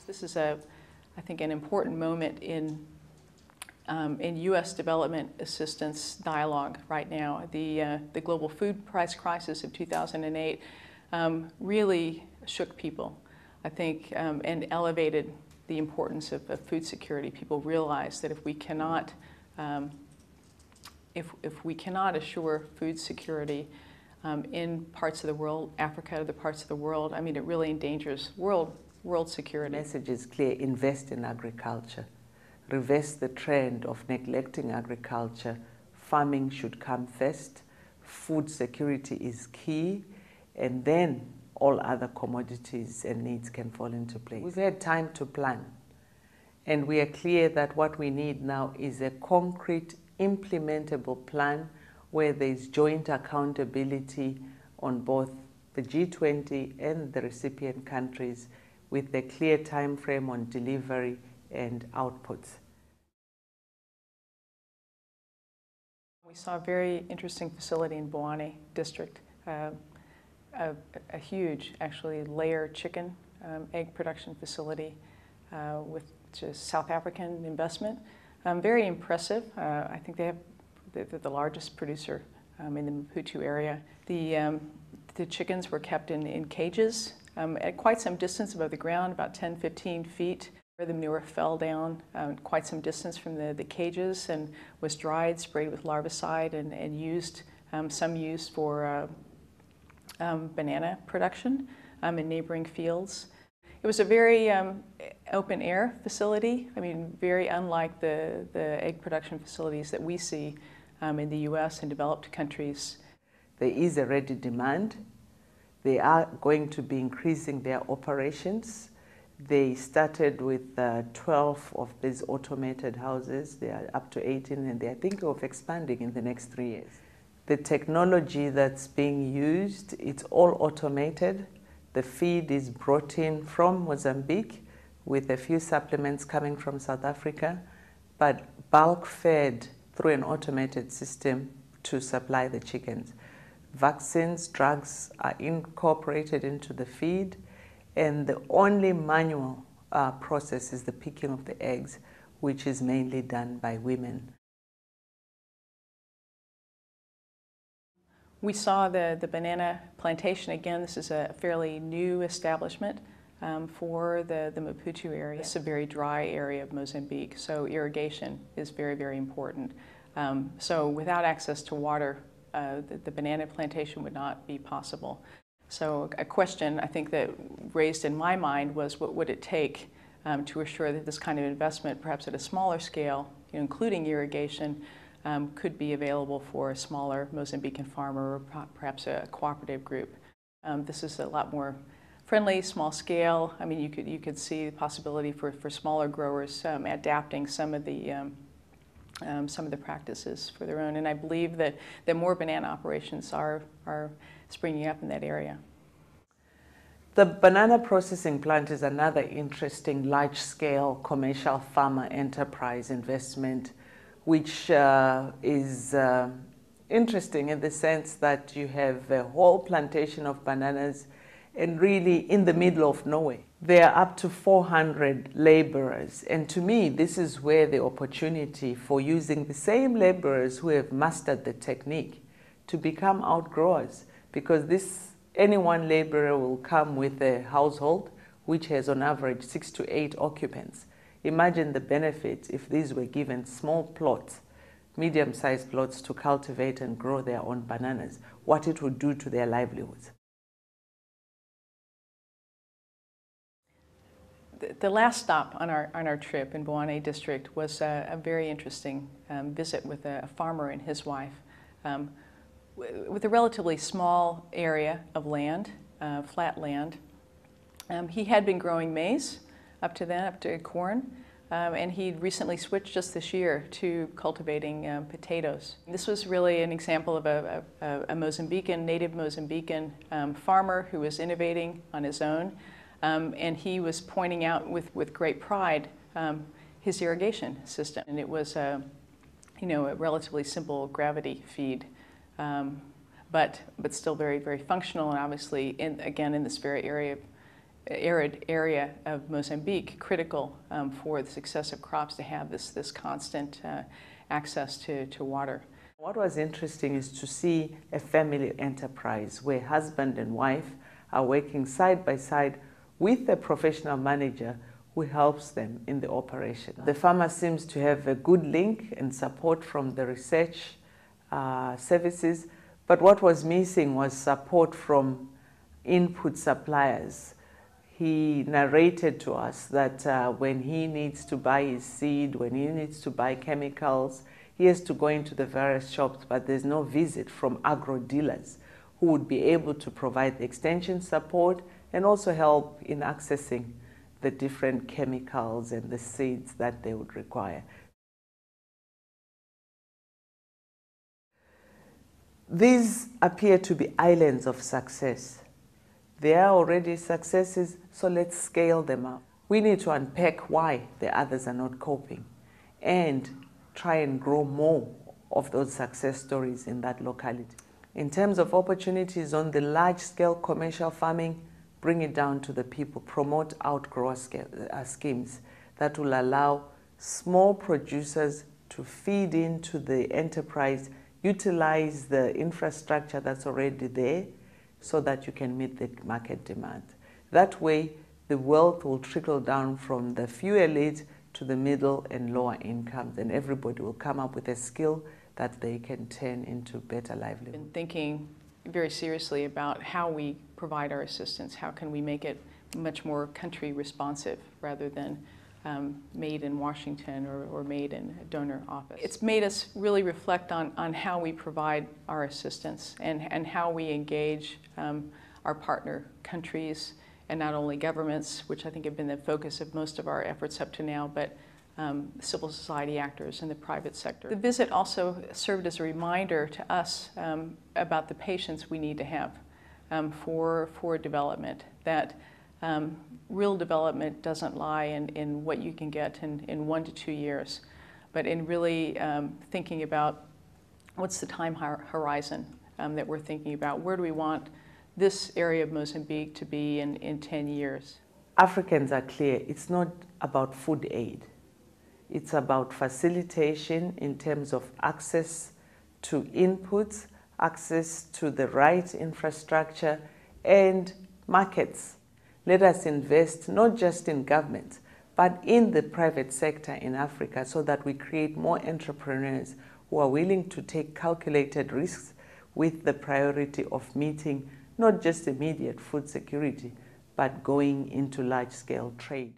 This is I think, an important moment in U.S. development assistance dialogue right now. The global food price crisis of 2008 really shook people, I think, and elevated the importance of food security. People realized that if we cannot assure food security in parts of the world, Africa, other parts of the world, I mean, it really endangers world security. The message is clear: invest in agriculture. Reverse the trend of neglecting agriculture. Farming should come first. Food security is key, and then all other commodities and needs can fall into place. We've had time to plan, and we are clear that what we need now is a concrete, implementable plan where there is joint accountability on both the G20 and the recipient countries, with a clear time frame on delivery and outputs. We saw a very interesting facility in Bwane district, a huge, actually, layer chicken egg production facility with just South African investment. Very impressive. I think they're the largest producer in the Maputo area. The chickens were kept in cages at quite some distance above the ground, about 10, 15 feet. The manure fell down quite some distance from the cages and was dried, sprayed with larvicide, and used, some used for banana production in neighboring fields. It was a very open air facility. I mean, very unlike the egg production facilities that we see in the US and developed countries. There is a ready demand. They are going to be increasing their operations. They started with 12 of these automated houses. They are up to 18, and they are thinking of expanding in the next 3 years. The technology that's being used, it's all automated. The feed is brought in from Mozambique with a few supplements coming from South Africa, but bulk fed through an automated system to supply the chickens. Vaccines, drugs are incorporated into the feed, and the only manual process is the picking of the eggs, which is mainly done by women. We saw the banana plantation. Again, this is a fairly new establishment for the Maputo area. It's a very dry area of Mozambique, so irrigation is very, very important. So without access to water, the banana plantation would not be possible. So a question I think that raised in my mind was, what would it take to assure that this kind of investment, perhaps at a smaller scale, including irrigation, could be available for a smaller Mozambican farmer or perhaps a cooperative group. This is a lot more friendly, small scale. I mean, you could see the possibility for smaller growers adapting some of the practices for their own. And I believe that more banana operations are springing up in that area. The banana processing plant is another interesting large-scale commercial farmer enterprise investment, which is interesting in the sense that you have a whole plantation of bananas and really in the middle of nowhere. There are up to 400 laborers, and to me this is where the opportunity for using the same laborers who have mastered the technique to become outgrowers, because any one laborer will come with a household which has on average 6 to 8 occupants. Imagine the benefit if these were given small plots, medium-sized plots, to cultivate and grow their own bananas, what it would do to their livelihoods. The last stop on our trip in Bwane district was a very interesting visit with a farmer and his wife. With a relatively small area of land, flat land. He had been growing maize up to corn, and he'd recently switched just this year to cultivating potatoes. This was really an example of a native Mozambican farmer who was innovating on his own, and he was pointing out with great pride his irrigation system. And it was a relatively simple gravity feed. But still very, very functional, and obviously, again, in this very area arid area of Mozambique critical for the success of crops to have this constant access to water. What was interesting is to see a family enterprise where husband and wife are working side by side with a professional manager who helps them in the operation. The farmer seems to have a good link and support from the research services, but what was missing was support from input suppliers. He narrated to us that when he needs to buy his seed, when he needs to buy chemicals, he has to go into the various shops, but there's no visit from agro dealers who would be able to provide the extension support and also help in accessing the different chemicals and the seeds that they would require. These appear to be islands of success. There are already successes, so let's scale them up. We need to unpack why the others are not coping and try and grow more of those success stories in that locality. In terms of opportunities on the large-scale commercial farming, bring it down to the people, promote outgrower schemes that will allow small producers to feed into the enterprise, utilize the infrastructure that's already there so that you can meet the market demand. That way, the wealth will trickle down from the few elite to the middle and lower incomes, and everybody will come up with a skill that they can turn into better livelihood. Been thinking very seriously about how we provide our assistance. How can we make it much more country responsive rather than made in Washington or made in a donor office. It's made us really reflect on how we provide our assistance and how we engage our partner countries, and not only governments, which I think have been the focus of most of our efforts up to now, but civil society actors in the private sector. The visit also served as a reminder to us about the patience we need to have for development, that real development doesn't lie in what you can get in 1 to 2 years, but in really thinking about what's the time horizon that we're thinking about. Where do we want this area of Mozambique to be in 10 years? Africans are clear. It's not about food aid. It's about facilitation in terms of access to inputs, access to the right infrastructure, and markets. Let us invest not just in government, but in the private sector in Africa so that we create more entrepreneurs who are willing to take calculated risks with the priority of meeting not just immediate food security, but going into large-scale trade.